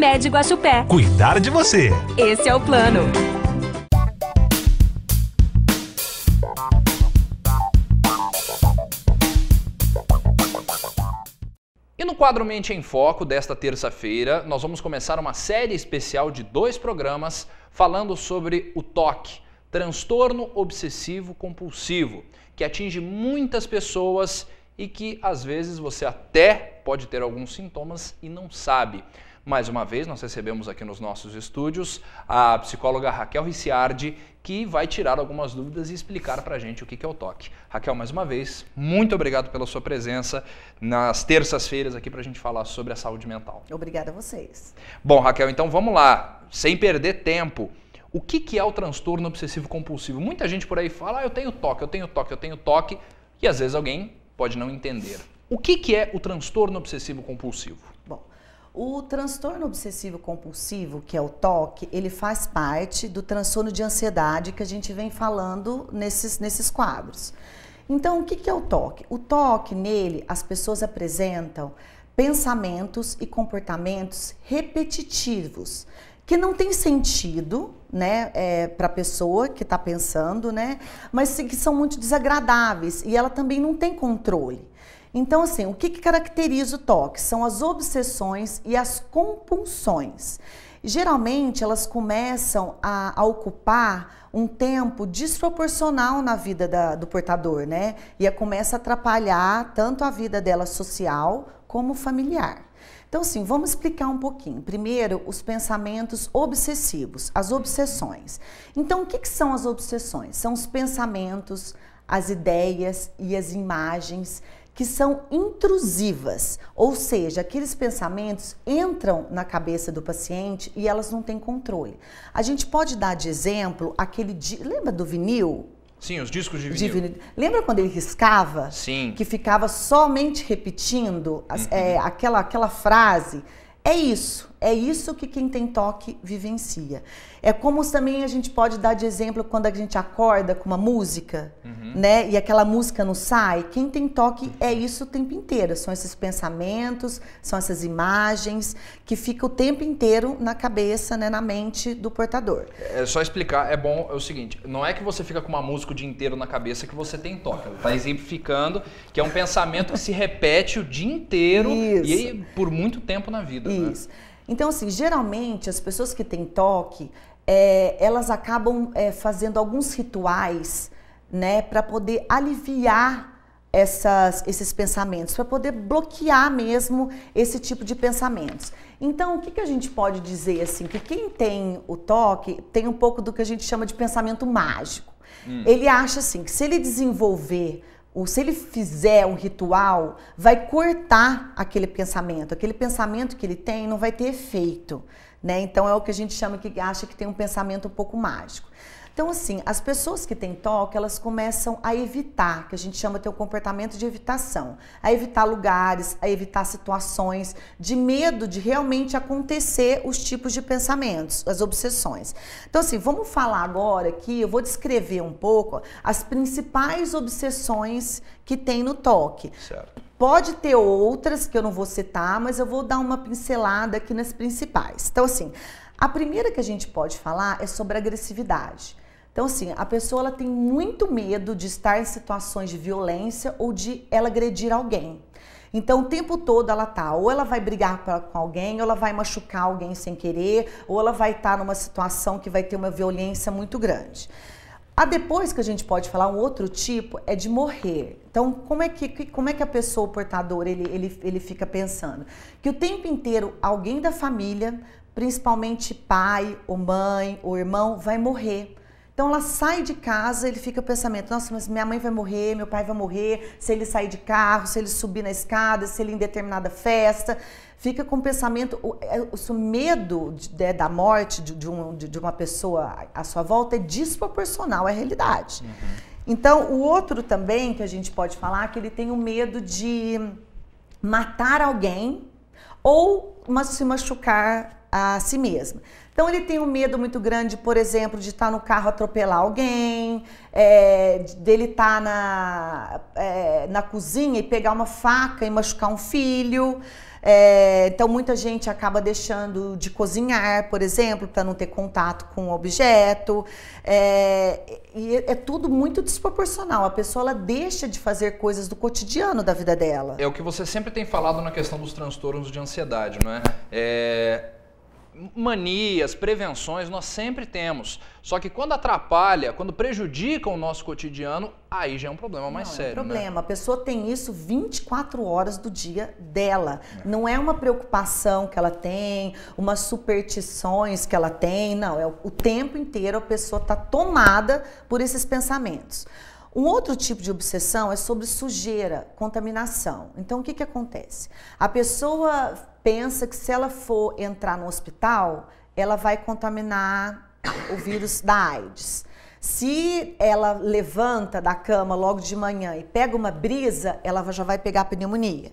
Unimed Guaxupé. Cuidar de você. Esse é o plano. E no quadro Mente em Foco desta terça-feira, nós vamos começar uma série especial de 2 programas falando sobre o TOC, transtorno obsessivo compulsivo, que atinge muitas pessoas e que às vezes você até pode ter alguns sintomas e não sabe. Mais uma vez, nós recebemos aqui nos nossos estúdios a psicóloga Raquel Ricciardi, que vai tirar algumas dúvidas e explicar pra gente o que é o TOC. Raquel, mais uma vez, muito obrigado pela sua presença nas terças-feiras aqui pra gente falar sobre a saúde mental. Obrigada a vocês. Bom, Raquel, então vamos lá, sem perder tempo. O que é o transtorno obsessivo compulsivo? Muita gente por aí fala, eu tenho TOC, eu tenho TOC, eu tenho TOC, e às vezes alguém pode não entender. O que é o transtorno obsessivo compulsivo? Bom, o transtorno obsessivo compulsivo, que é o TOC, ele faz parte do transtorno de ansiedade que a gente vem falando nesses quadros. Então, o que é o TOC? O TOC, nele, as pessoas apresentam pensamentos e comportamentos repetitivos, que não tem sentido, né, para a pessoa que está pensando, né, mas que são muito desagradáveis e ela também não tem controle. Então, assim, o que caracteriza o TOC? São as obsessões e as compulsões. Geralmente, elas começam a ocupar um tempo desproporcional na vida do portador, né? E começa a atrapalhar tanto a vida dela social como familiar. Então, assim, vamos explicar um pouquinho. Primeiro, os pensamentos obsessivos, as obsessões. Então, o que são as obsessões? São os pensamentos, as ideias e as imagens que são intrusivas, ou seja, aqueles pensamentos entram na cabeça do paciente e elas não têm controle. A gente pode dar de exemplo lembra do vinil? Sim, os discos de vinil. Lembra quando ele riscava? Sim. Que ficava somente repetindo aquela frase? É isso que quem tem TOC vivencia. É como também a gente pode dar de exemplo quando a gente acorda com uma música, né? E aquela música não sai. Quem tem TOC é isso o tempo inteiro. São esses pensamentos, são essas imagens que ficam o tempo inteiro na cabeça, né? Na mente do portador. É só explicar, é o seguinte, não é que você fica com uma música o dia inteiro na cabeça que você tem TOC. Está exemplificando que é um pensamento que se repete o dia inteiro e por muito tempo na vida. Isso. Né? Então, assim, geralmente as pessoas que têm TOC, elas acabam fazendo alguns rituais, né, para poder aliviar esses pensamentos, para poder bloquear mesmo esse tipo de pensamentos. Então, o que a gente pode dizer, assim, que quem tem o TOC tem um pouco do que a gente chama de pensamento mágico. Ele acha, assim, que se ele desenvolver se ele fizer um ritual, vai cortar aquele pensamento que ele tem não vai ter efeito, né? Então é o que a gente chama, que acha que tem um pensamento um pouco mágico. Então, assim, as pessoas que têm TOC, elas começam a evitar, que a gente chama de ter um comportamento de evitação, a evitar lugares, a evitar situações, de medo de realmente acontecer os tipos de pensamentos, as obsessões. Então, assim, vamos falar agora aqui, eu vou descrever um pouco as principais obsessões que tem no TOC. Certo. Pode ter outras que eu não vou citar, mas eu vou dar uma pincelada aqui nas principais. Então, assim, a primeira que a gente pode falar é sobre agressividade. Então, assim, a pessoa ela tem muito medo de estar em situações de violência ou de ela agredir alguém. Então, o tempo todo ela tá, ou ela vai brigar com alguém, ou ela vai machucar alguém sem querer, ou ela vai estar numa situação que vai ter uma violência muito grande. Depois que a gente pode falar, um outro tipo é de morrer. Então, como é que a pessoa, o portador, ele fica pensando? Que o tempo inteiro alguém da família, principalmente pai, ou mãe, ou irmão, vai morrer. Então ela sai de casa, ele fica pensamento, nossa, mas minha mãe vai morrer, meu pai vai morrer, se ele sair de carro, se ele subir na escada, se ele em determinada festa, fica com o pensamento, o medo da morte de uma pessoa à sua volta é desproporcional à realidade. Então o outro também que a gente pode falar, que ele tem o medo de matar alguém ou se machucar a si mesmo. Então ele tem um medo muito grande, por exemplo, de estar no carro atropelar alguém, dele estar na cozinha e pegar uma faca e machucar um filho, Então, muita gente acaba deixando de cozinhar, por exemplo, para não ter contato com o objeto. E é tudo muito desproporcional. A pessoa ela deixa de fazer coisas do cotidiano da vida dela. É o que você sempre tem falado na questão dos transtornos de ansiedade, não é? Manias, prevenções, nós sempre temos. Só que quando atrapalha, quando prejudica o nosso cotidiano, aí já é um problema mais sério. É um problema. Né? A pessoa tem isso 24 horas do dia dela. Não é uma preocupação que ela tem, umas superstições que ela tem. Não, é o tempo inteiro a pessoa está tomada por esses pensamentos. Um outro tipo de obsessão é sobre sujeira, contaminação. Então, o que que acontece? A pessoa pensa que se ela for entrar no hospital, ela vai contaminar o vírus da AIDS. Se ela levanta da cama logo de manhã e pega uma brisa, ela já vai pegar pneumonia.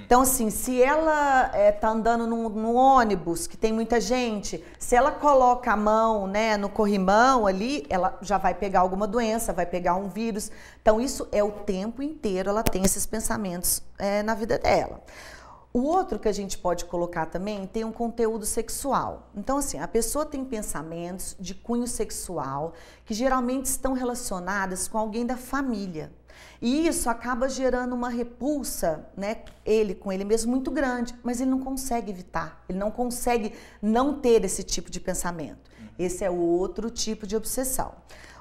Então, assim, se ela tá andando num ônibus que tem muita gente, se ela coloca a mão, né, no corrimão ali, ela já vai pegar alguma doença, vai pegar um vírus. Então, isso é o tempo inteiro, ela tem esses pensamentos na vida dela. O outro que a gente pode colocar também tem um conteúdo sexual. Então, assim, a pessoa tem pensamentos de cunho sexual que geralmente estão relacionados com alguém da família. E isso acaba gerando uma repulsa, né, com ele mesmo muito grande, mas ele não consegue evitar, ele não consegue não ter esse tipo de pensamento. Esse é o outro tipo de obsessão.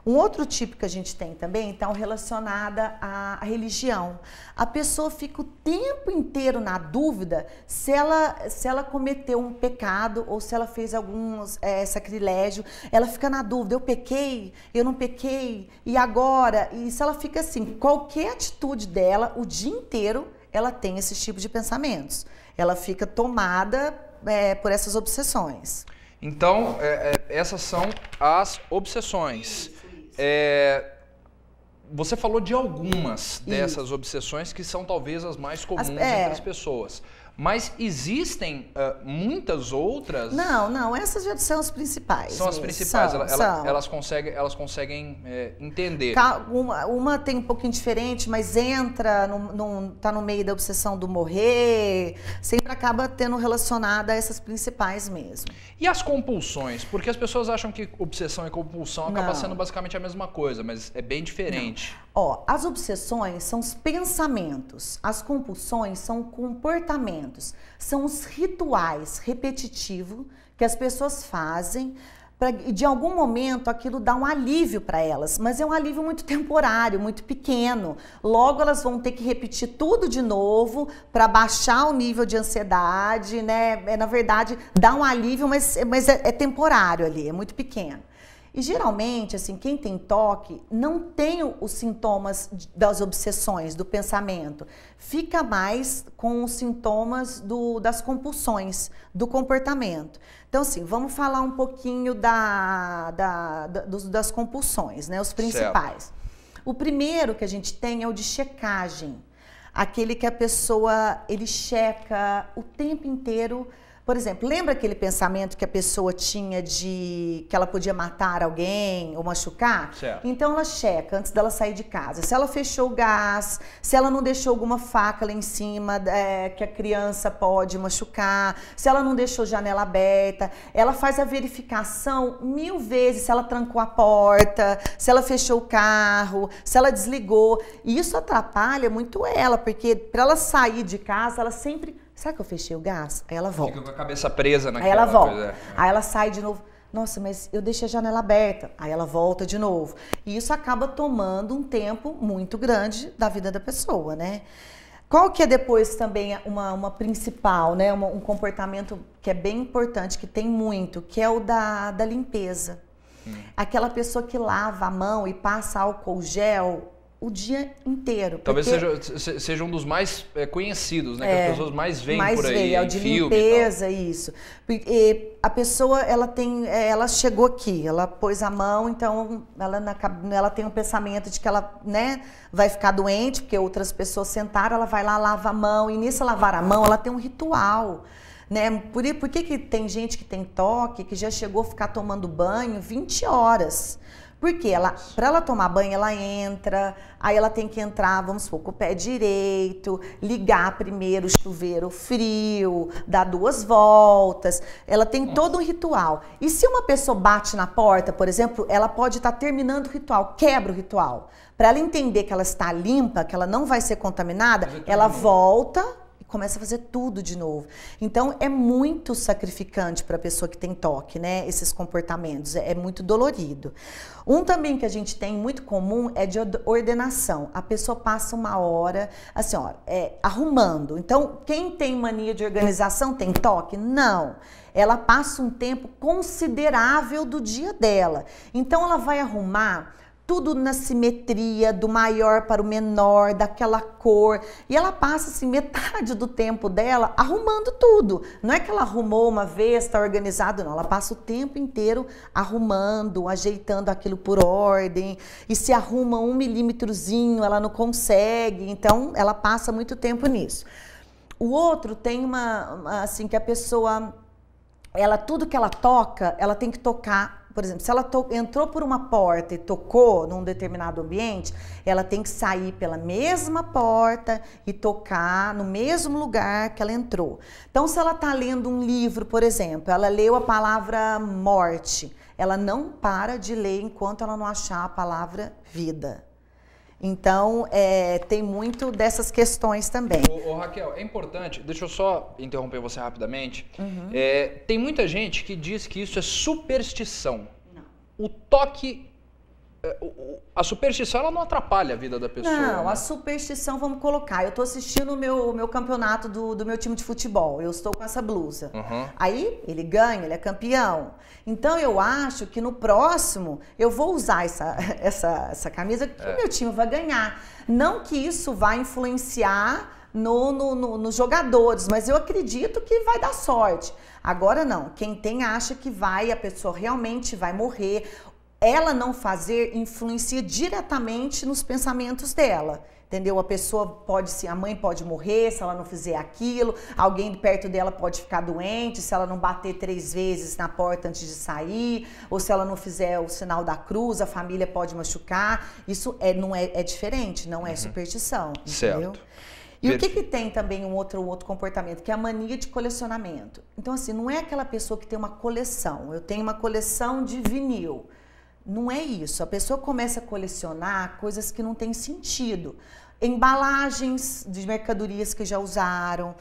Um outro tipo que a gente tem também está relacionada à religião. A pessoa fica o tempo inteiro na dúvida se ela cometeu um pecado ou se ela fez algum sacrilégio. Ela fica na dúvida, eu pequei, eu não pequei, e agora? E se ela fica assim, qualquer atitude dela, o dia inteiro, ela tem esse tipo de pensamentos. Ela fica tomada por essas obsessões. Então, essas são as obsessões. Você falou de algumas dessas obsessões que são talvez as mais comuns entre as pessoas. Mas existem muitas outras? Não, essas já são as principais. São as principais, elas conseguem entender. Uma tem um pouquinho diferente, mas tá no meio da obsessão do morrer, sempre acaba tendo relacionada a essas principais mesmo. E as compulsões? Porque as pessoas acham que obsessão e compulsão acaba sendo basicamente a mesma coisa, mas é bem diferente. As obsessões são os pensamentos, as compulsões são comportamentos, são os rituais repetitivos que as pessoas fazem e de algum momento aquilo dá um alívio para elas, mas é um alívio muito temporário, muito pequeno. Logo elas vão ter que repetir tudo de novo para baixar o nível de ansiedade, né? Na verdade, dá um alívio, mas é temporário ali, é muito pequeno. E geralmente, assim, quem tem toque não tem os sintomas das obsessões, do pensamento. Fica mais com os sintomas das compulsões, do comportamento. Então, assim, vamos falar um pouquinho das compulsões, né? Os principais. Certo. O primeiro que a gente tem é o de checagem. Aquele que a pessoa, ele checa o tempo inteiro. Por exemplo, lembra aquele pensamento que a pessoa tinha de que ela podia matar alguém ou machucar? Certo. Então ela checa antes dela sair de casa. Se ela fechou o gás, se ela não deixou alguma faca lá em cima que a criança pode machucar, se ela não deixou janela aberta, ela faz a verificação 1000 vezes se ela trancou a porta, se ela fechou o carro, se ela desligou. E isso atrapalha muito ela, porque para ela sair de casa, ela sempre... Será que eu fechei o gás? Aí ela volta. Fica com a cabeça presa naquela coisa. Aí ela volta. Coisa. Aí ela sai de novo. Nossa, mas eu deixei a janela aberta. Aí ela volta de novo. E isso acaba tomando um tempo muito grande da vida da pessoa, né? Qual que é depois também uma principal, né? Um comportamento que é bem importante, que tem muito, que é o da limpeza. Aquela pessoa que lava a mão e passa álcool gel o dia inteiro. Talvez seja um dos mais conhecidos, né? Que as pessoas mais veem por aí. É o de limpeza, isso. Porque a pessoa, ela chegou aqui, ela pôs a mão, então ela tem um pensamento de que ela, né, vai ficar doente, porque outras pessoas sentaram, ela vai lá, lava a mão, e nisso lavar a mão, ela tem um ritual. Né? Por que tem gente que tem toque, que já chegou a ficar tomando banho 20 horas? Porque para ela tomar banho, ela entra, aí ela tem que entrar, vamos supor, com o pé direito, ligar primeiro o chuveiro frio, dar 2 voltas. Ela tem todo um ritual. E se uma pessoa bate na porta, por exemplo, ela pode estar terminando o ritual, quebra o ritual. Para ela entender que ela está limpa, que ela não vai ser contaminada, ela volta começa a fazer tudo de novo. Então, é muito sacrificante para a pessoa que tem toque, né? Esses comportamentos. É muito dolorido. Um também que a gente tem muito comum é de ordenação. A pessoa passa uma hora, assim, ó, arrumando. Então, quem tem mania de organização tem toque? Não. Ela passa um tempo considerável do dia dela. Então, ela vai arrumar tudo na simetria, do maior para o menor, daquela cor. E ela passa, assim, metade do tempo dela arrumando tudo. Não é que ela arrumou uma vez, está organizado, não. Ela passa o tempo inteiro arrumando, ajeitando aquilo por ordem. E se arruma 1 milímetrozinho, ela não consegue. Então, ela passa muito tempo nisso. O outro tem assim, que a pessoa, tudo que ela toca, ela tem que tocar. Por exemplo, se ela entrou por uma porta e tocou num determinado ambiente, ela tem que sair pela mesma porta e tocar no mesmo lugar que ela entrou. Então, se ela está lendo um livro, por exemplo, ela leu a palavra morte, ela não para de ler enquanto ela não achar a palavra vida. Então, tem muito dessas questões também. Ô, Raquel, é importante, deixa eu só interromper você rapidamente. Tem muita gente que diz que isso é superstição. Não. O toque, a superstição, ela não atrapalha a vida da pessoa. Não, né? A superstição, vamos colocar, eu estou assistindo o meu campeonato do meu time de futebol, eu estou com essa blusa. Aí, ele ganha, ele é campeão. Então, eu acho que no próximo, eu vou usar essa camisa que o meu time vai ganhar. Não que isso vai influenciar nos jogadores, mas eu acredito que vai dar sorte. Agora não, quem tem acha que a pessoa realmente vai morrer. Ela não fazer influencia diretamente nos pensamentos dela. Entendeu? A mãe pode morrer se ela não fizer aquilo, alguém perto dela pode ficar doente se ela não bater 3 vezes na porta antes de sair, ou se ela não fizer o sinal da cruz, a família pode machucar. Isso é diferente, não é superstição, entendeu? Certo. E o que tem também um outro comportamento, que é a mania de colecionamento. Então, assim, não é aquela pessoa que tem uma coleção. Eu tenho uma coleção de vinil. Não é isso. A pessoa começa a colecionar coisas que não têm sentido. Embalagens de mercadorias que já usaram,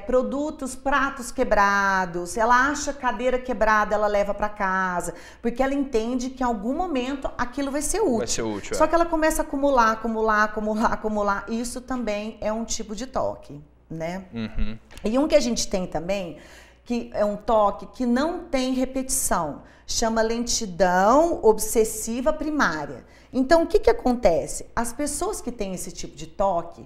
produtos, pratos quebrados. Ela acha cadeira quebrada, ela leva para casa, porque ela entende que em algum momento aquilo vai ser útil. Vai ser útil. Só que ela começa a acumular. Isso também é um tipo de toque, né? E um que a gente tem também, que é um toque que não tem repetição, chama lentidão obsessiva primária. Então, o que acontece? As pessoas que têm esse tipo de toque,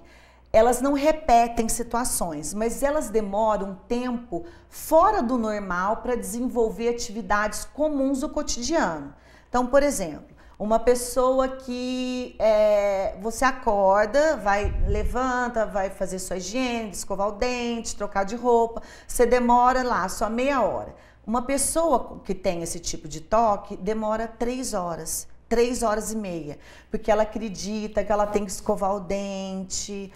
elas não repetem situações, mas elas demoram um tempo fora do normal para desenvolver atividades comuns do cotidiano. Então, por exemplo, uma pessoa que você acorda, levanta, vai fazer sua higiene, escovar o dente, trocar de roupa, você demora lá só meia hora. Uma pessoa que tem esse tipo de toque demora 3 horas. 3 horas e meia, porque ela acredita que ela tem que escovar o dente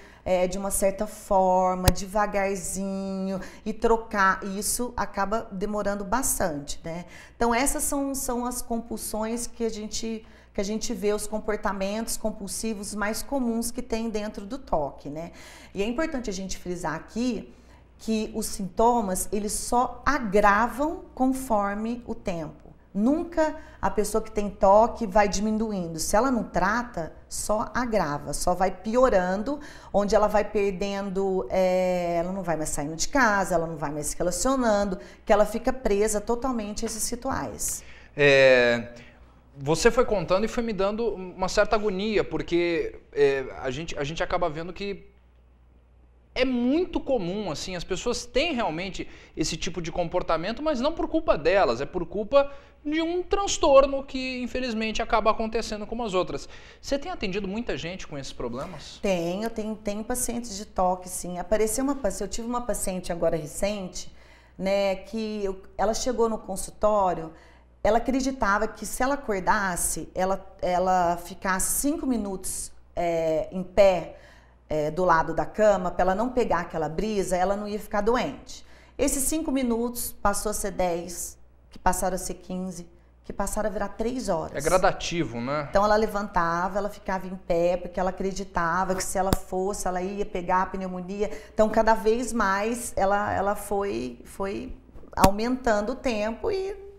de uma certa forma, devagarzinho, e trocar. E isso acaba demorando bastante, né? Então, essas são as compulsões que a gente vê, os comportamentos compulsivos mais comuns que tem dentro do toque, né? E é importante a gente frisar aqui que os sintomas, eles só agravam conforme o tempo. Nunca a pessoa que tem toque vai diminuindo. Se ela não trata, só agrava, só vai piorando, onde ela vai perdendo, ela não vai mais saindo de casa, ela não vai mais se relacionando, que ela fica presa totalmente a esses rituais. Você foi contando e foi me dando uma certa agonia, porque a gente acaba vendo que é muito comum, assim, as pessoas têm realmente esse tipo de comportamento, mas não por culpa delas, é por culpa de um transtorno que, infelizmente, acaba acontecendo com as outras. Você tem atendido muita gente com esses problemas? Tenho pacientes de toque, sim. Eu tive uma paciente agora recente, né, que ela chegou no consultório, ela acreditava que se ela acordasse, ela ficasse 5 minutos em pé do lado da cama, para ela não pegar aquela brisa, ela não ia ficar doente. Esses 5 minutos passou a ser 10, que passaram a ser 15, que passaram a virar 3 horas. É gradativo, né? Então ela levantava, ela ficava em pé, porque ela acreditava que se ela fosse, ela ia pegar a pneumonia. Então cada vez mais ela foi aumentando o tempo e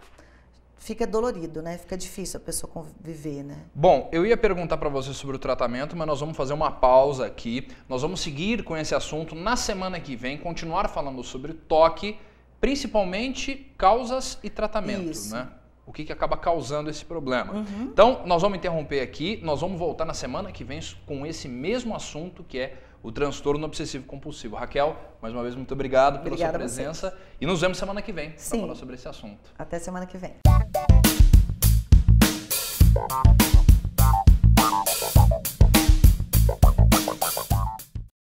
fica dolorido, né? Fica difícil a pessoa conviver, né? Bom, eu ia perguntar para você sobre o tratamento, mas nós vamos fazer uma pausa aqui. Nós vamos seguir com esse assunto na semana que vem, continuar falando sobre toque, principalmente causas e tratamentos, né? O que acaba causando esse problema. Então, nós vamos interromper aqui, nós vamos voltar na semana que vem com esse mesmo assunto, que é o transtorno obsessivo compulsivo. Raquel, mais uma vez, muito obrigado pela sua presença e nos vemos semana que vem para falar sobre esse assunto. Até semana que vem.